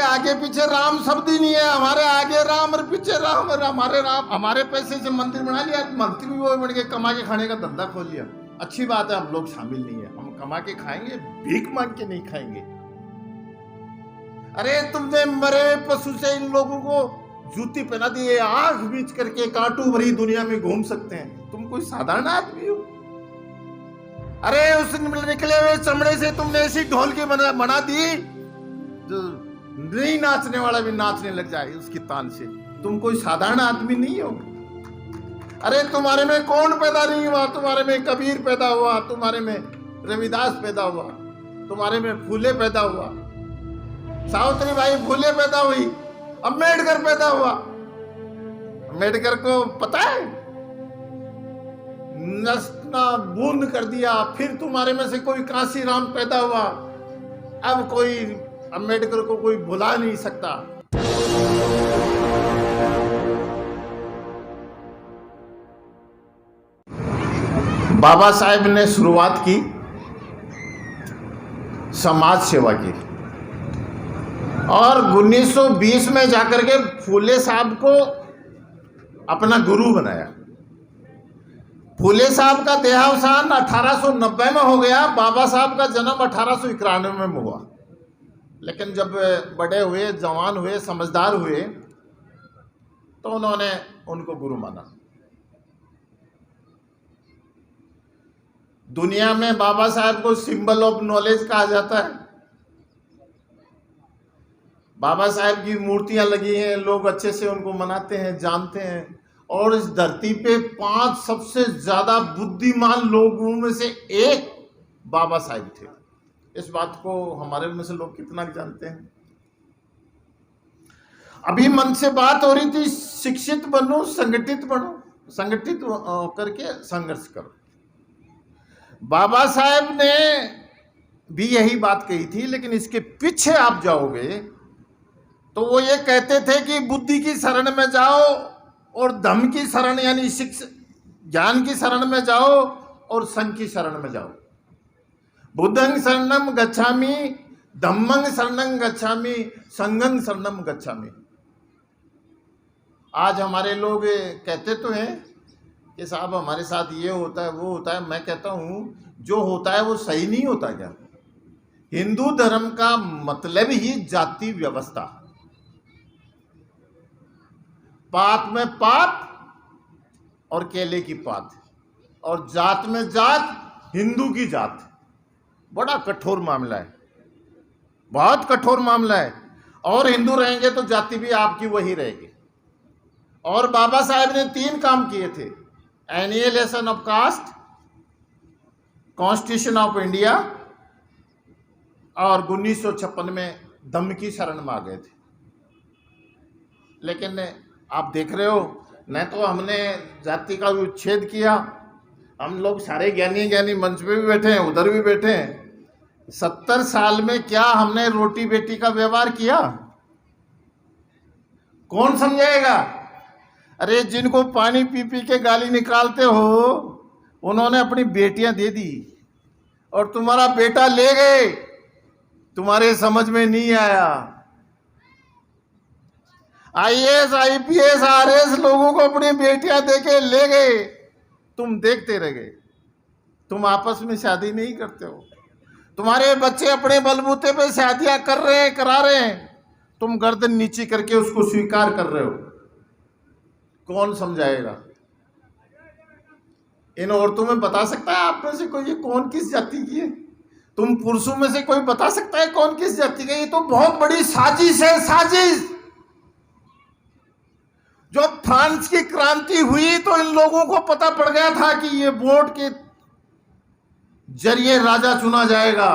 आगे पीछे राम शब्द ही नहीं है। हमारे आगे राम और पीछे राम, और हमारे पैसे से मंदिर बना लिया, मंत्री भी वो बन के कमा के खाने का धंधा खोल लिया। अच्छी बात है, हम लोग शामिल नहीं है, हम कमा के खाएंगे, भीख मांग के नहीं खाएंगे। अरे तुमने मरे पशु से इन लोगों को जूती पहना दी, आंख बीच करके कांटू भरी दुनिया में घूम सकते हैं। तुम कोई साधारण आदमी हो? अरे उस निकले हुए चमड़े से तुमने ऐसी ढोल की बना दी जो नहीं नाचने वाला भी नाचने लग जाए उसकी तान से। तुम कोई साधारण आदमी नहीं हो। अरे तुम्हारे में कौन पैदा नहीं हुआ? तुम्हारे में कबीर पैदा हुआ, तुम्हारे में रविदास पैदा हुआ, तुम्हारे में फूले पैदा हुआ, सावित्री बाई फूले पैदा हुई, अम्बेडकर पैदा हुआ। अम्बेडकर को पता है नस्ना बूंद कर दिया। फिर तुम्हारे में से कोई कांसी राम पैदा हुआ। अब कोई अम्बेडकर को कोई भुला नहीं सकता। बाबा साहेब ने शुरुआत की, समाज सेवा की, और 1920 में जाकर के फूले साहब को अपना गुरु बनाया। फूले साहब का देहावसान 1890 में हो गया। बाबा साहब का जन्म 1891 में हुआ। लेकिन जब बड़े हुए, जवान हुए, समझदार हुए, तो उन्होंने उनको गुरु माना। दुनिया में बाबा साहब को सिंबल ऑफ नॉलेज कहा जाता है। बाबा साहब की मूर्तियां लगी हैं, लोग अच्छे से उनको मनाते हैं, जानते हैं। और इस धरती पे 5 सबसे ज्यादा बुद्धिमान लोगों में से एक बाबा साहब थे। इस बात को हमारे में से लोग कितना जानते हैं? अभी मन से बात हो रही थी, शिक्षित बनो, संगठित बनो, संगठित करके संघर्ष करो। बाबा साहब ने भी यही बात कही थी, लेकिन इसके पीछे आप जाओगे तो वो ये कहते थे कि बुद्धि की शरण में जाओ और धम्म की शरण यानी शिक्षा ज्ञान की शरण में जाओ और संघ की शरण में जाओ। बुद्धं शरणं गच्छामि, धम्मं शरणं गच्छामि, संघं शरणं गच्छामि। आज हमारे लोग कहते तो हैं कि साहब हमारे साथ ये होता है, वो होता है। मैं कहता हूं जो होता है वो सही नहीं होता क्या? हिंदू धर्म का मतलब ही जाति व्यवस्था। पात में पात और केले की पात, और जात में जात, हिंदू की जात। बड़ा कठोर मामला है, बहुत कठोर मामला है। और हिंदू रहेंगे तो जाति भी आपकी वही रहेगी। और बाबा साहब ने 3 काम किए थे: annihilation of caste, constitution of India, और 1956 में धम्म की शरण में आ गए थे। लेकिन आप देख रहे हो, न तो हमने जाति का उच्छेद किया, हम लोग सारे ज्ञानी मंच पे भी बैठे हैं, उधर भी बैठे हैं। 70 साल में क्या हमने रोटी बेटी का व्यवहार किया? कौन समझाएगा? अरे जिनको पानी पी पी के गाली निकालते हो, उन्होंने अपनी बेटियां दे दी और तुम्हारा बेटा ले गए, तुम्हारे समझ में नहीं आया। IAS, IPS, RS लोगों को अपनी बेटियां देके ले गए, तुम देखते रह गए। तुम आपस में शादी नहीं करते हो, तुम्हारे बच्चे अपने बलबूते पे शादियां कर रहे हैं, करा रहे हैं, तुम गर्दन नीची करके उसको स्वीकार कर रहे हो। कौन समझाएगा? इन औरतों में बता सकता है आप में से कोई ये कौन किस जाति की है? तुम पुरुषों में से कोई बता सकता है कौन किस जाति का? ये तो बहुत बड़ी साजिश है, साजिश। जब फ्रांस की क्रांति हुई तो इन लोगों को पता पड़ गया था कि ये वोट के जरिए राजा चुना जाएगा,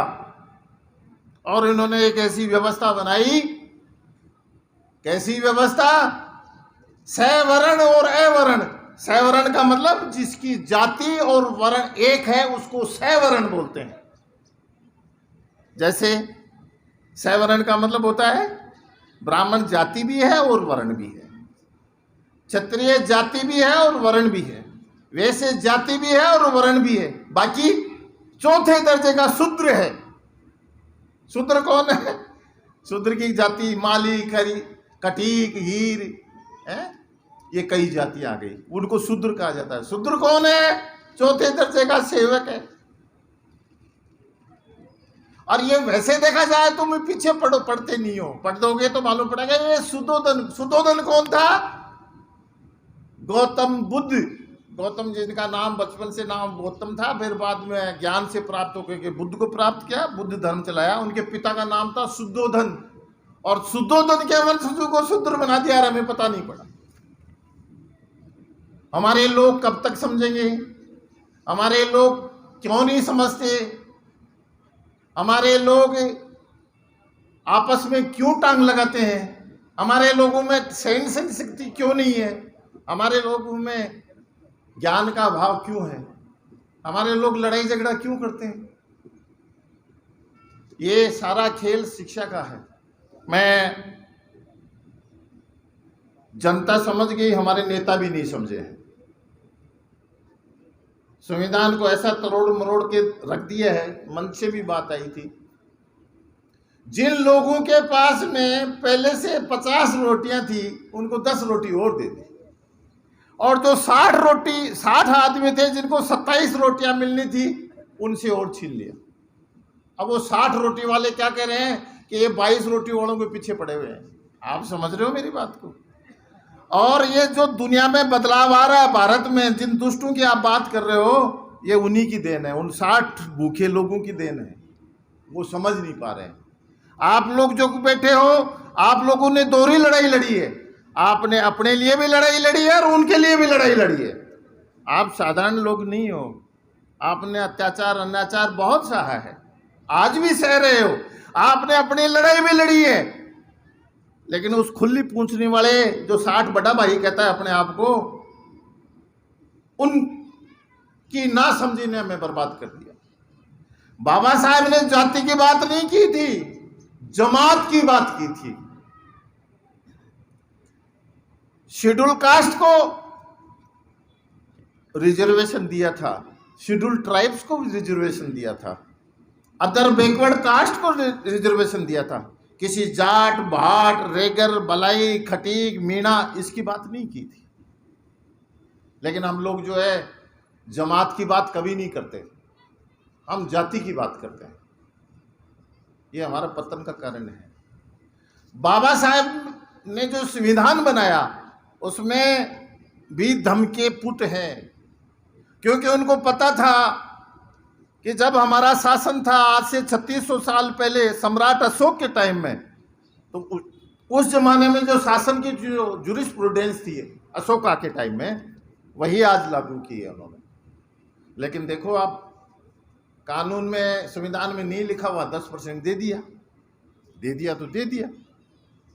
और इन्होंने एक ऐसी व्यवस्था बनाई। कैसी व्यवस्था? सवर्ण और अवर्ण। सवर्ण का मतलब जिसकी जाति और वर्ण एक है उसको सवर्ण बोलते हैं। जैसे सवर्ण का मतलब होता है ब्राह्मण जाति भी है और वर्ण भी है, क्षत्रिय जाति भी है और वर्ण भी है, वैसे जाति भी है और वर्ण भी है। बाकी चौथे दर्जे का शूद्र है। शूद्र कौन है? शूद्र की जाति माली, खरी, कटीक, हीर है, ये कई जातियां आ गई, उनको शूद्र कहा जाता है। शूद्र कौन है? चौथे दर्जे का सेवक है। और ये वैसे देखा जाए तो मैं पीछे पढ़ते नहीं हो, पढ़ दोगे तो मालूम पड़ेगा ये सुद्धोधन। सुद्धोधन कौन था? गौतम बुद्ध। गौतम जिनका नाम बचपन से नाम गौतम था, फिर बाद में ज्ञान से प्राप्त होकर के बुद्ध को प्राप्त किया, बुद्ध धर्म चलाया। उनके पिता का नाम था शुद्धोधन, और शुद्धोधन के वंशजों को शूद्र बना दिया, हमें पता नहीं पड़ा। हमारे लोग कब तक समझेंगे? हमारे लोग क्यों नहीं समझते? हमारे लोग आपस में क्यों टांग लगाते हैं? हमारे लोगों में सहन शक्ति क्यों नहीं है? हमारे लोगों में ज्ञान का अभाव क्यों है? हमारे लोग लड़ाई झगड़ा क्यों करते हैं? ये सारा खेल शिक्षा का है। मैं जनता समझ गई, हमारे नेता भी नहीं समझे हैं। संविधान को ऐसा तरोड़ मरोड़ के रख दिया है। मन से भी बात आई थी, जिन लोगों के पास में पहले से 50 रोटियां थी उनको 10 रोटी और दे दी, और जो 60 आदमी थे जिनको 27 रोटियां मिलनी थी उनसे और छीन लिया। अब वो 60 रोटी वाले क्या कह रहे हैं कि ये 22 रोटी वालों के पीछे पड़े हुए हैं। आप समझ रहे हो मेरी बात को? और ये जो दुनिया में बदलाव आ रहा है भारत में, जिन दुष्टों की आप बात कर रहे हो, ये उन्हीं की देन है, उन 60 भूखे लोगों की देन है। वो समझ नहीं पा रहे हैं। आप लोग जो बैठे हो, आप लोगों ने दोहरी लड़ाई लड़ी है। आपने अपने लिए भी लड़ाई लड़ी है और उनके लिए भी लड़ाई लड़ी है। आप साधारण लोग नहीं हो। आपने अत्याचार अनाचार बहुत सहा है, आज भी सह रहे हो। आपने अपनी लड़ाई भी लड़ी है, लेकिन उस खुली पूंछने वाले जो 60 बड़ा भाई कहता है अपने आप को, उनकी ना समझी ने हमें बर्बाद कर दिया। बाबा साहब ने जाति की बात नहीं की थी, जमात की बात की थी। शेड्यूल कास्ट को रिजर्वेशन दिया था, शेड्यूल ट्राइब्स को रिजर्वेशन दिया था, अदर बैकवर्ड कास्ट को रिजर्वेशन दिया था। किसी जाट, भाट, रेगर, बलाई, खटीक, मीणा इसकी बात नहीं की थी। लेकिन हम लोग जो है जमात की बात कभी नहीं करते, हम जाति की बात करते हैं। ये हमारा पतन का कारण है। बाबा साहब ने जो संविधान बनाया उसमें भी धर्म के पुट हैं, क्योंकि उनको पता था कि जब हमारा शासन था आज से 3600 साल पहले सम्राट अशोक के टाइम में, तो उस जमाने में जो शासन की जो जूरिस्प्रूडेंस थी अशोका के टाइम में, वही आज लागू की है उन्होंने। लेकिन देखो आप, कानून में संविधान में नहीं लिखा हुआ, 10% दे दिया तो दे दिया।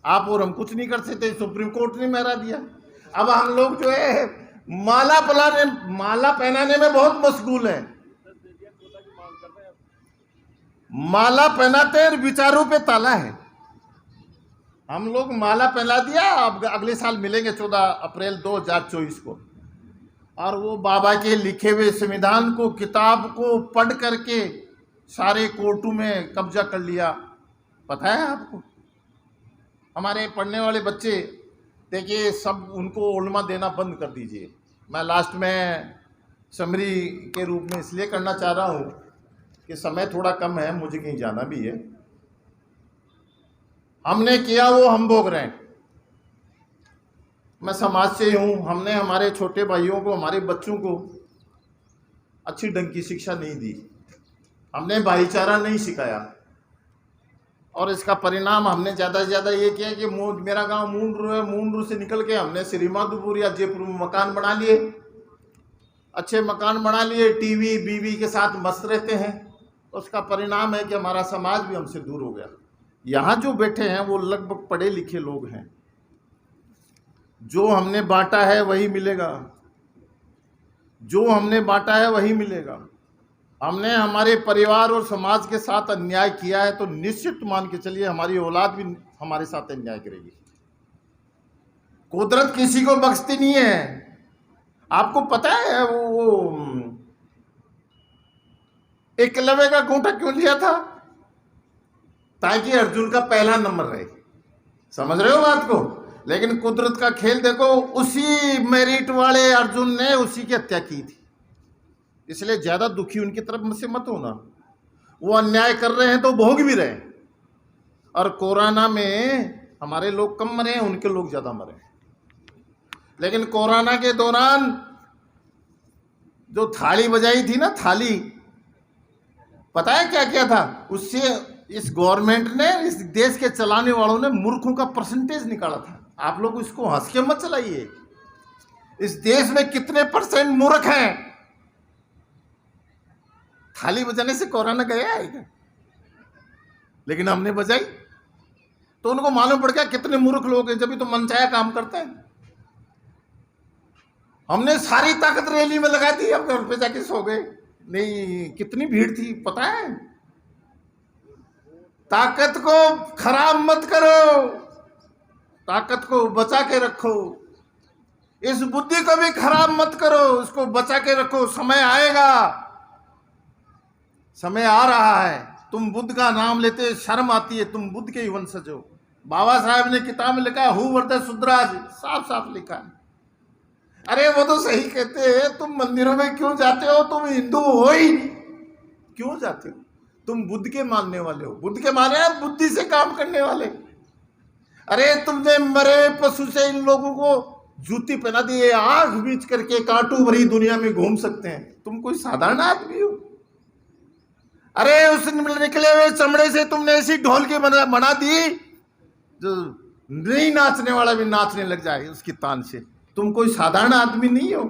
आप और हम कुछ नहीं कर सकते, सुप्रीम कोर्ट ने महरा दिया। अब हम लोग जो है माला पहनाने में बहुत मशगूल हैं। माला पहनाते हैं, विचारों पे ताला है। हम लोग माला पहना दिया, अब अगले साल मिलेंगे 14 अप्रैल 2024 को, और वो बाबा के लिखे हुए संविधान को, किताब को पढ़ करके सारे कोर्टों में कब्जा कर लिया। पता है आपको? हमारे पढ़ने वाले बच्चे देखिए, सब उनको उलमा देना बंद कर दीजिए। मैं लास्ट में समरी के रूप में इसलिए करना चाह रहा हूँ कि समय थोड़ा कम है, मुझे कहीं जाना भी है। हमने किया वो हम भोग रहे हैं। मैं समाज से हूँ, हमने हमारे छोटे भाइयों को, हमारे बच्चों को अच्छी ढंग की शिक्षा नहीं दी, हमने भाईचारा नहीं सिखाया, और इसका परिणाम हमने ज़्यादा से ज़्यादा ये किया कि मेरा गांव मूंड्रू है, मूंड्रू से निकल के हमने श्रीमाधोपुर या जयपुर में मकान बना लिए, अच्छे मकान बना लिए, टीवी बीवी के साथ मस्त रहते हैं। उसका परिणाम है कि हमारा समाज भी हमसे दूर हो गया। यहाँ जो बैठे हैं वो लगभग पढ़े लिखे लोग हैं। जो हमने बांटा है वही मिलेगा, जो हमने बांटा है वही मिलेगा। हमने हमारे परिवार और समाज के साथ अन्याय किया है तो निश्चित मान के चलिए हमारी औलाद भी हमारे साथ अन्याय करेगी। कुदरत किसी को बख्शती नहीं है। आपको पता है वो एकलव्य का खूंटा क्यों लिया था? ताकि अर्जुन का पहला नंबर रहे। समझ रहे हो बात को? लेकिन कुदरत का खेल देखो, उसी मेरिट वाले अर्जुन ने उसी की हत्या की थी। इसलिए ज्यादा दुखी उनकी तरफ से मत होना। वो अन्याय कर रहे हैं तो भोग भी रहे हैं। और कोरोना में हमारे लोग कम मरे हैं, उनके लोग ज्यादा मरे। लेकिन कोरोना के दौरान जो थाली बजाई थी ना, थाली, पता है क्या क्या था उससे? इस गवर्नमेंट ने, इस देश के चलाने वालों ने मूर्खों का परसेंटेज निकाला था। आप लोग इसको हंस के मत चलाइए। इस देश में कितने परसेंट मूर्ख हैं? थाली बजाने से कोरोना गया है क्या? लेकिन हमने बजाई तो उनको मालूम पड़ गया कितने मूर्ख लोग हैं, जब भी तो मनचाहा काम करते हैं। हमने सारी ताकत रैली में लगा दी, अब घर पे जाके सो गए। नहीं, कितनी भीड़ थी पता है? ताकत को खराब मत करो, ताकत को बचा के रखो। इस बुद्धि को भी खराब मत करो, इसको बचा के रखो। समय आएगा, समय आ रहा है। तुम बुद्ध का नाम लेते शर्म आती है, तुम बुद्ध के ही वंशज हो। बाबा साहब ने किताब में लिखा, हु वर्तते शुद्राज, साफ साफ लिखा है। अरे वो तो सही कहते हैं, तुम मंदिरों में क्यों जाते हो? तुम हिंदू हो ही नहीं, क्यों जाते हो? तुम बुद्ध के मानने वाले हो। बुद्ध के माने हैं, बुद्धि से काम करने वाले। अरे तुमने मरे पशु से इन लोगों को जूती पहना दी है, आंख बीच करके कांटों भरी दुनिया में घूम सकते हैं। तुम कोई साधारण आदमी हो? अरे उस निकले हुए चमड़े से तुमने ऐसी ढोलकी बना दी जो नहीं नाचने वाला भी नाचने लग जाए उसकी तान से। तुम कोई साधारण आदमी नहीं हो।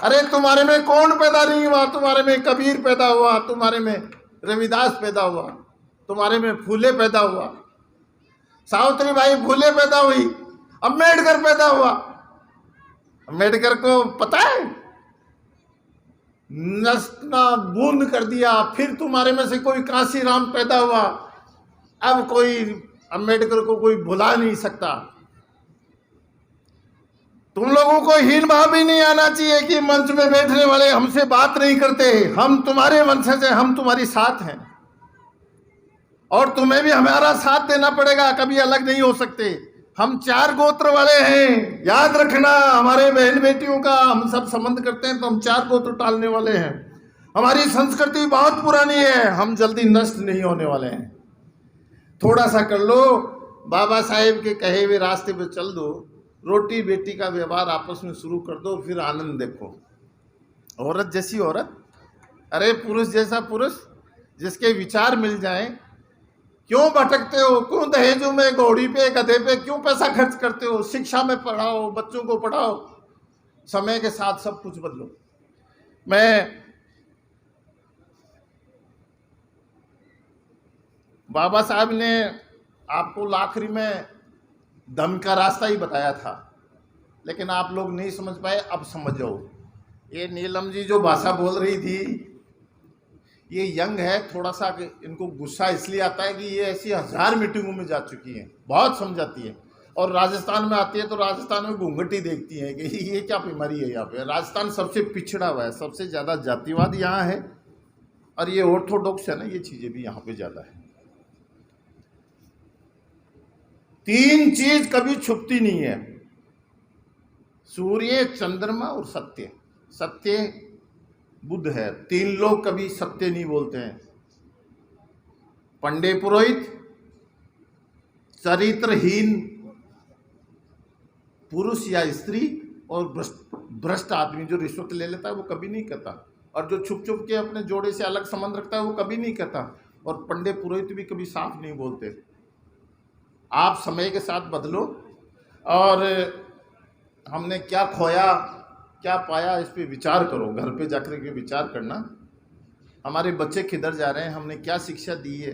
अरे तुम्हारे में कौन पैदा नहीं हुआ? तुम्हारे में कबीर पैदा हुआ, तुम्हारे में रविदास पैदा हुआ, तुम्हारे में फूले पैदा हुआ, सावित्री बाई फूले पैदा हुई, अम्बेडकर पैदा हुआ। अम्बेडकर को पता है, नस्ना बूंद कर दिया। फिर तुम्हारे में से कोई कांसीराम पैदा हुआ। अब कोई अम्बेडकर को कोई भुला नहीं सकता। तुम लोगों को हीन भाव भी नहीं आना चाहिए कि मंच में बैठने वाले हमसे बात नहीं करते। हम तुम्हारे वंशज हैं, हम तुम्हारी साथ हैं, और तुम्हें भी हमारा साथ देना पड़ेगा। कभी अलग नहीं हो सकते। हम 4 गोत्र वाले हैं, याद रखना। हमारे बहन बेटियों का हम सब संबंध करते हैं तो हम 4 गोत्र टालने वाले हैं। हमारी संस्कृति बहुत पुरानी है, हम जल्दी नष्ट नहीं होने वाले हैं। थोड़ा सा कर लो, बाबा साहेब के कहे हुए रास्ते पे चल दो, रोटी बेटी का व्यवहार आपस में शुरू कर दो, फिर आनंद देखो। औरत जैसी औरत, अरे पुरुष जैसा पुरुष, जिसके विचार मिल जाएं। क्यों भटकते हो? क्यों दहेजों में, घोड़ी पे, गधे पे क्यों पैसा खर्च करते हो? शिक्षा में पढ़ाओ, बच्चों को पढ़ाओ। समय के साथ सब कुछ बदलो। मैं बाबा साहब ने आपको आखिरी में दम का रास्ता ही बताया था, लेकिन आप लोग नहीं समझ पाए। अब समझ जाओ। ये नीलम जी जो भाषा बोल रही थी, ये यंग है, थोड़ा सा इनको गुस्सा इसलिए आता है कि ये ऐसी 1000 मीटिंगों में जा चुकी हैं, बहुत समझाती है। और राजस्थान में आती है तो राजस्थान में घूंघट ही देखती है कि ये क्या बीमारी है यहाँ पे। राजस्थान सबसे पिछड़ा हुआ है, सबसे ज़्यादा जातिवाद यहाँ है, और ये ऑर्थोडॉक्स है ना, ये चीज़ें भी यहाँ पे ज़्यादा है। 3 चीज कभी छुपती नहीं है, सूर्य, चंद्रमा और सत्य। सत्य बुद्ध है। 3 लोग कभी सत्य नहीं बोलते हैं, पंडे पुरोहित, चरित्रहीन पुरुष या स्त्री, और भ्रष्ट आदमी जो रिश्वत ले लेता है वो कभी नहीं करता। और जो छुप छुप के अपने जोड़े से अलग संबंध रखता है वो कभी नहीं करता। और पंडे पुरोहित भी कभी साफ नहीं बोलते। आप समय के साथ बदलो, और हमने क्या खोया क्या पाया इस पे विचार करो। घर पे जाकर के विचार करना, हमारे बच्चे किधर जा रहे हैं, हमने क्या शिक्षा दी है।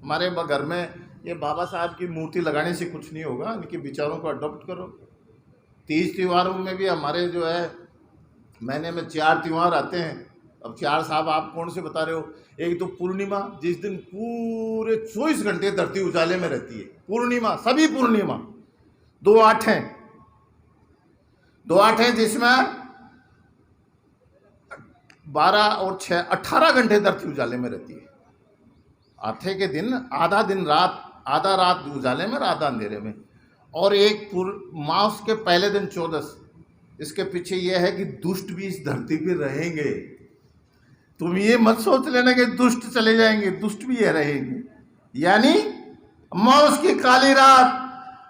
हमारे घर में ये बाबा साहब की मूर्ति लगाने से कुछ नहीं होगा, इनके विचारों को अडॉप्ट करो। 30 त्योहारों में भी हमारे जो है महीने में 4 त्योहार आते हैं। अब 4 साहब आप कौन से बता रहे हो? एक तो पूर्णिमा, जिस दिन पूरे 24 घंटे धरती उजाले में रहती है, पूर्णिमा, सभी पूर्णिमा। 2/8 हैं, 2/8 हैं, जिसमें 12 और 6 18 घंटे धरती उजाले में रहती है। आधे के दिन, दिन रात, आधा रात उजाले में, आधा अंधेरे में, और एक मास के पहले दिन 14। इसके पीछे यह है कि दुष्ट भी इस धरती पे रहेंगे। तुम ये मत सोच लेना कि दुष्ट चले जाएंगे, दुष्ट भी ये रहेंगे। यानी मास की काली रात,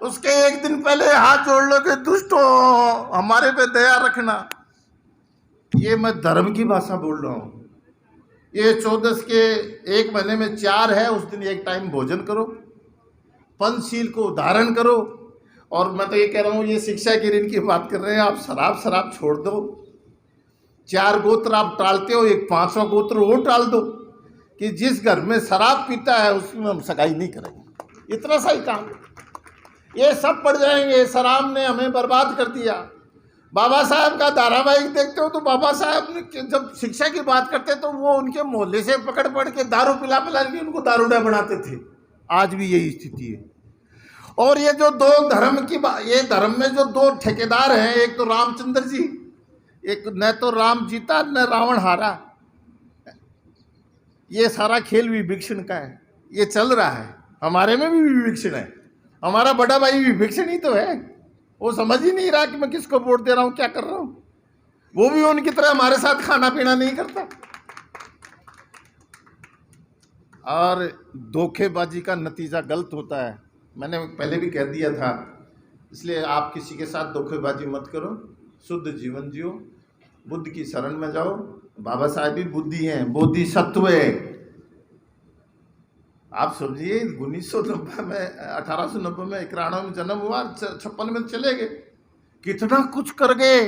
उसके एक दिन पहले हाथ जोड़ लो कि दुष्ट हो, हमारे पे दया रखना। ये मैं धर्म की भाषा बोल रहा हूँ। ये 14 के एक महीने में 4 है, उस दिन एक टाइम भोजन करो, पंचशील को धारण करो। और मैं तो ये कह रहा हूँ, ये शिक्षा की ऋण की बात कर रहे हैं, आप शराब छोड़ दो। 4 गोत्र आप टालते हो, एक 5वां गोत्र वो टाल दो कि जिस घर में शराब पीता है उसमें हम सगाई नहीं करेंगे। इतना सा ही काम, ये सब पड़ जाएंगे। शराब ने हमें बर्बाद कर दिया। बाबा साहब का धारावाहिक देखते हो तो बाबा साहब ने जब शिक्षा की बात करते तो वो उनके मोहल्ले से पकड़ के दारू पिला के उनको दारूडा बनाते थे। आज भी यही स्थिति है। और ये जो दो धर्म की ये धर्म में जो 2 ठेकेदार हैं, एक तो रामचंद्र जी, एक न तो राम जीता न रावण हारा। ये सारा खेल विभीषण का है, ये चल रहा है। हमारे में भी विभीषण है, हमारा बड़ा भाई विभीषण ही तो है। वो समझ ही नहीं रहा कि मैं किसको वोट दे रहा हूं, क्या कर रहा हूं। वो भी उनकी तरह हमारे साथ खाना पीना नहीं करता। और धोखेबाजी का नतीजा गलत होता है। मैंने पहले भी कह दिया था, इसलिए आप किसी के साथ धोखेबाजी मत करो, शुद्ध जीवन जियो, बुद्ध की शरण में जाओ। बाबा साहब भी बुद्धि हैं, बोधिसत्व है। आप समझिए 1990 में 1890 में 91 में जन्म हुआ, 56 में चले गए। कितना कुछ कर गए,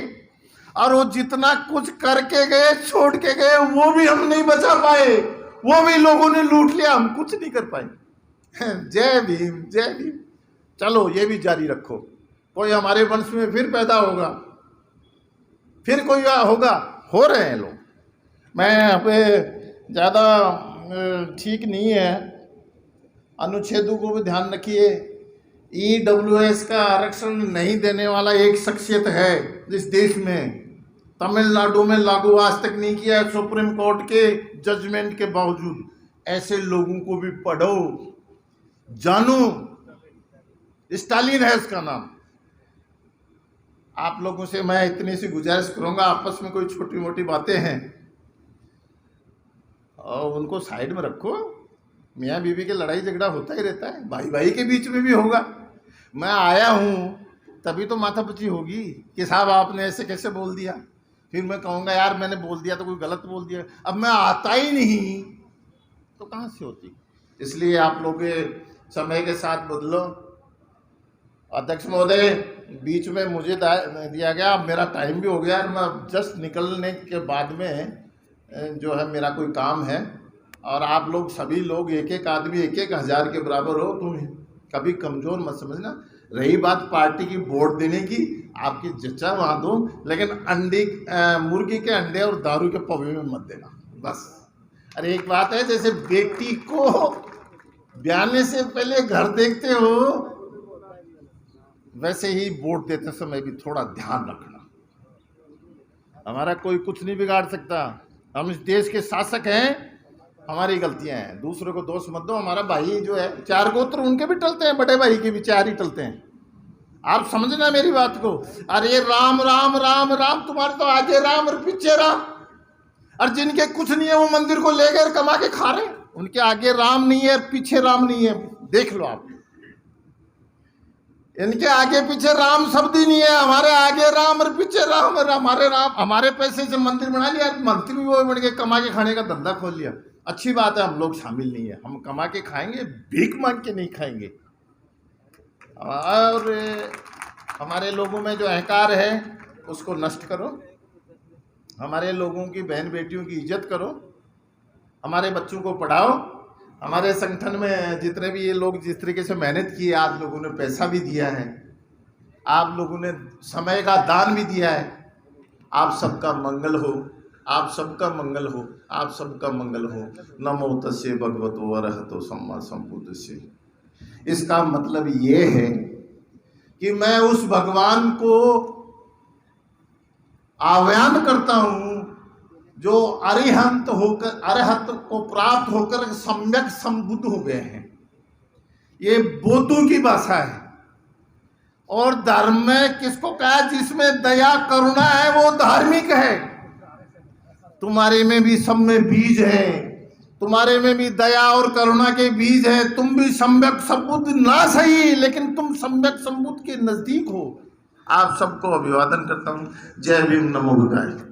और वो जितना कुछ करके गए छोड़ के गए वो भी हम नहीं बचा पाए, वो भी लोगों ने लूट लिया, हम कुछ नहीं कर पाए। जय भीम, जय भीम। चलो ये भी जारी रखो, कोई हमारे वंश में फिर पैदा होगा, फिर कोई होगा। हो रहे हैं लोग। मैं यहाँ पे ज़्यादा ठीक नहीं है, अनुच्छेदों को भी ध्यान रखिए। EWS का आरक्षण नहीं देने वाला एक शख्सियत है इस देश में, तमिलनाडु में लागू आज तक नहीं किया है, सुप्रीम कोर्ट के जजमेंट के बावजूद। ऐसे लोगों को भी पढ़ो, जानो। स्टालिन है इसका नाम। आप लोगों से मैं इतनी सी गुजारिश करूंगा, आपस में कोई छोटी मोटी बातें हैं और उनको साइड में रखो। मियाँ बीवी के लड़ाई झगड़ा होता ही रहता है, भाई भाई के बीच में भी होगा। मैं आया हूँ तभी तो माथापच्ची होगी कि साहब आपने ऐसे कैसे बोल दिया। फिर मैं कहूँगा यार मैंने बोल दिया तो कोई गलत बोल दिया। अब मैं आता ही नहीं तो कहाँ से होती। इसलिए आप लोग समय के साथ बदलो। अध्यक्ष महोदय, बीच में मुझे दिया गया, अब मेरा टाइम भी हो गया। मैं जस्ट निकलने के बाद में जो है मेरा कोई काम है, और आप लोग सभी लोग एक एक आदमी 1-1 हज़ार के बराबर हो। तुम कभी कमज़ोर मत समझना। रही बात पार्टी की वोट देने की, आपकी जच्चा वहाँ दो, लेकिन मुर्गी के अंडे और दारू के पौवे में मत देना बस। अरे एक बात है, जैसे बेटी को ब्याहने से पहले घर देखते हो, वैसे ही वोट देते समय भी थोड़ा ध्यान रखना। हमारा कोई कुछ नहीं बिगाड़ सकता, हम इस देश के शासक हैं, हमारी गलतियां हैं, दूसरों को दोष मत दो। हमारा भाई जो है 4 गोत्र उनके भी टलते हैं, बड़े भाई के भी 4 ही टलते हैं। आप समझना मेरी बात को। अरे राम राम राम राम, तुम्हारे तो आगे राम और पीछे राम। और जिनके कुछ नहीं है वो मंदिर को ले गए कमा के खा रहे, उनके आगे राम नहीं है, पीछे राम नहीं है। देख लो आप, इनके आगे पीछे राम शब्द ही नहीं है। हमारे आगे राम और पीछे राम, और हमारे पैसे से मंदिर बना लिया, मंदिर भी वो बन के कमा के खाने का धंधा खोल लिया। अच्छी बात है, हम लोग शामिल नहीं है, हम कमा के खाएंगे, भीख मांग के नहीं खाएंगे। और हमारे लोगों में जो अहंकार है उसको नष्ट करो, हमारे लोगों की बहन बेटियों की इज्जत करो, हमारे बच्चों को पढ़ाओ। हमारे संगठन में जितने भी ये लोग जिस तरीके से मेहनत की है, आप लोगों ने पैसा भी दिया है, आप लोगों ने समय का दान भी दिया है। आप सबका मंगल हो, आप सबका मंगल हो, आप सबका मंगल हो। नमो तस्से भगवतो अरहतो सम्मा संबुद्धस्से। इसका मतलब ये है कि मैं उस भगवान को आह्वान करता हूँ जो अरहत को प्राप्त होकर सम्यक संबुद्ध हो गए हैं। ये बुद्धों की भाषा है। और धर्म में किसको कहा? जिसमें दया करुणा है वो धार्मिक है। तुम्हारे में भी सब में बीज है, तुम्हारे में भी दया और करुणा के बीज है। तुम भी सम्यक संबुद्ध ना सही, लेकिन तुम सम्यक संबुद्ध के नजदीक हो। आप सबको अभिवादन करता हूं। जय भीम, नमो बुद्धाय।